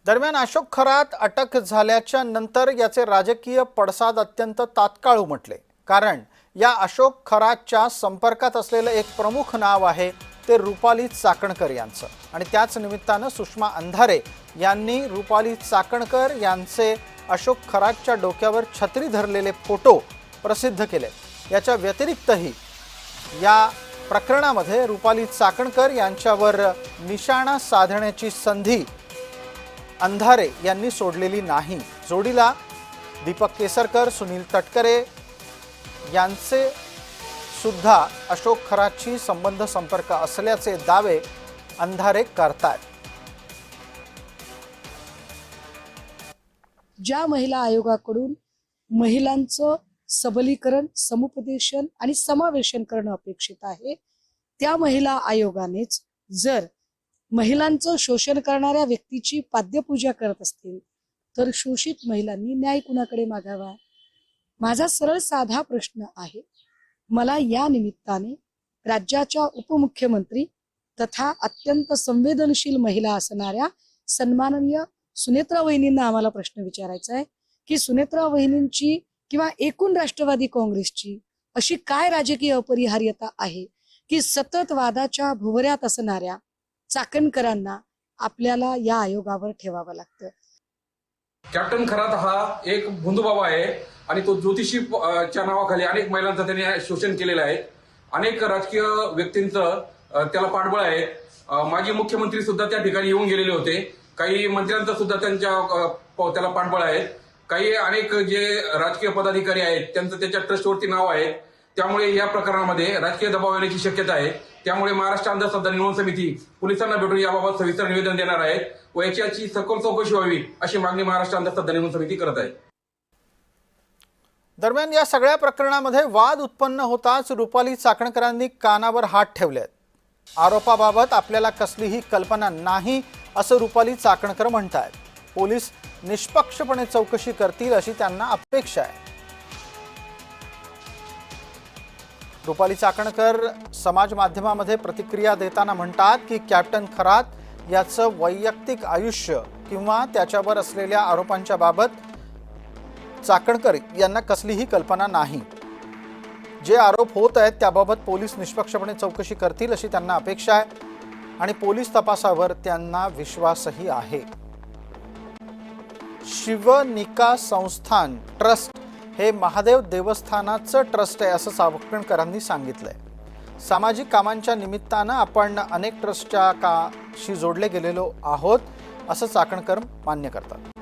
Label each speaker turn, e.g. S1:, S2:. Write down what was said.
S1: दरम्यान अशोक खरात अटक झाल्याच्या नंतर याचे राजकीय पडसाद अत्यंत तात्काळ उमटले। कारण या अशोक खरातच्या संपर्कात असलेले एक प्रमुख नाव आहे ते रुपाली चाकणकर यांचं। आणि त्याच निमित्ताने सुषमा अंधारे यांनी रुपाली चाकणकर यांचे अशोक खरातच्या डोक्यावर छत्री धरलेले फोटो प्रसिद्ध केले। याच्या व्यतिरिक्तही या प्रकरणामध्ये रुपाली चाकणकर यांच्यावर निशाणा साधण्याची संधी अंधारे यांनी सोडलेली नाही। जोडीला दीपक केसरकर, सुनील तटकरे यांचे सुद्धा अशोक खरातशी संबंध संपर्क असल्याचे दावे अंधारे करतात।
S2: ज्या महिला आयोगाकडून महिलांचं सबलीकरण, समुपदेशन आणि समावेशन करणं अपेक्षित आहे, त्या महिला आयोगानेच जर महिलांचं शोषण करणाऱ्या व्यक्तीची पाद्यपूजा करत असतील तर शोषित महिलांनी न्याय कुणाकडे मागावा? माझा सरळ साधा प्रश्न आहे। मला या निमित्ताने राज्याच्या उपमुख्यमंत्री तथा अत्यंत संवेदनशील महिला असणाऱ्या सन्माननीय सुनेत्रा वहिनींना आम्हाला प्रश्न विचारायचा आहे की सुनेत्रा वहिनींची किंवा एकूण राष्ट्रवादी काँग्रेसची अशी काय राजकीय अपरिहार्यता आहे की सतत वादाच्या भुवऱ्यात असणाऱ्या चाकणकरांना आपल्याला या आयोगावर ठेवावं लागतं?
S3: कॅप्टन खरात हा एक बंधुबाबा आहे आणि तो ज्योतिषीच्या नावाखाली अनेक महिलांचं त्यांनी शोषण केलेलं आहे। अनेक राजकीय व्यक्तींचं त्याला पाठबळ आहे। माजी मुख्यमंत्री सुद्धा त्या ठिकाणी येऊन गेलेले होते। काही मंत्र्यांचं सुद्धा त्याला पाठबळ आहे। काही अनेक जे राजकीय पदाधिकारी आहेत त्यांचं त्याच्या ट्रस्टवरती नाव आहे। त्यामुळे या प्रकरणामध्ये राजकीय दबाव येण्याची शक्यता आहे। त्यामुळे महाराष्ट्र अंधश्रद्धा निर्मूलन समिती पोलिसांना भेटून याबाबत सविस्तर निवेदन देणार आहे व याची सखोल चौकशी व्हावी अशी मागणी महाराष्ट्र अंधश्रद्धा निर्मूलन समिती करत आहे।
S1: दरम्यान या सगळ्या प्रकरणामध्ये वाद उत्पन्न होताच रुपाली चाकणकरांनी कानावर हात ठेवलेत। आरोपाबाबत आपल्याला कसलीही कल्पना नाही असं रुपाली चाकणकर म्हणतात। पोलीस निष्पक्षपणे चौकशी करतील अशी त्यांना अपेक्षा आहे। रुपाली चाकणकर समाज माध्यमामध्ये प्रतिक्रिया देताना म्हणतात की कॅप्टन खरात याचं वैयक्तिक आयुष्य किंवा त्याच्यावर असलेल्या आरोपांच्या बाबत चाकणकर यांना कसलीही कल्पना नाही। जे आरोप होत आहेत त्याबाबत पोलीस निष्पक्षपणे चौकशी करतील अशी त्यांना अपेक्षा आहे आणि पोलीस तपासावर त्यांना विश्वासही आहे। शिवनिका संस्थान ट्रस्ट हे महादेव देवस्थानाचं ट्रस्ट आहे असं चाकणकरांनी सांगितलंय। सामाजिक कामांच्या निमित्तानं आपण अनेक ट्रस्टच्या काशी जोडले गेलेलो आहोत असं चाकणकर मान्य करतात।